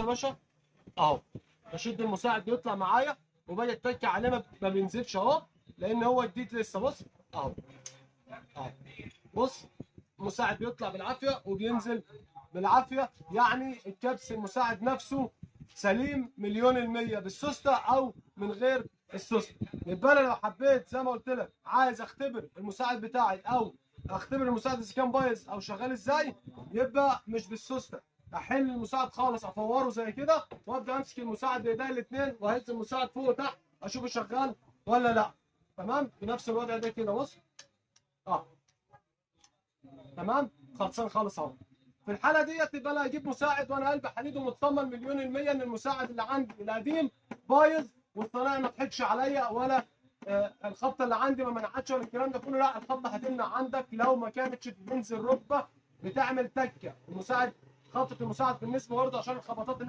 يا باشا اهو، بشد المساعد بيطلع معايا، وباجي اتك عليه ما بينزلش اهو، لان هو جديد لسه. بص اهو اهو، بص المساعد بيطلع بالعافيه وبينزل بالعافيه، يعني الكبس المساعد نفسه سليم مليون المية بالسوسته او من غير السوسته. يبقى انا لو حبيت زي ما قلت لك عايز اختبر المساعد بتاعي او اختبر المساعد اذا كان بايظ او شغال ازاي، يبقى مش بالسوسته، احل المساعد خالص افوره زي كده، وابدا امسك المساعد بايديا الاثنين واهز المساعد فوق وتحت اشوفه شغال ولا لا. تمام، بنفس الوضع ده كده. بص اه تمام، خلصان خالص اهو. في الحاله ديت يبقى انا هجيب مساعد وانا قلبي حديد ومطمن مليون المية ان المساعد اللي عندي القديم بايظ، والصنايعي ما ضحكش عليا، ولا الخبطه اللي عندي ما منعتش ولا الكلام ده كله. لا، الخبطه هتمنع عندك لو ما كانتش بتنزل ركبه بتعمل تكه المساعد. خبطه المساعد بالنسبه برضه عشان الخبطات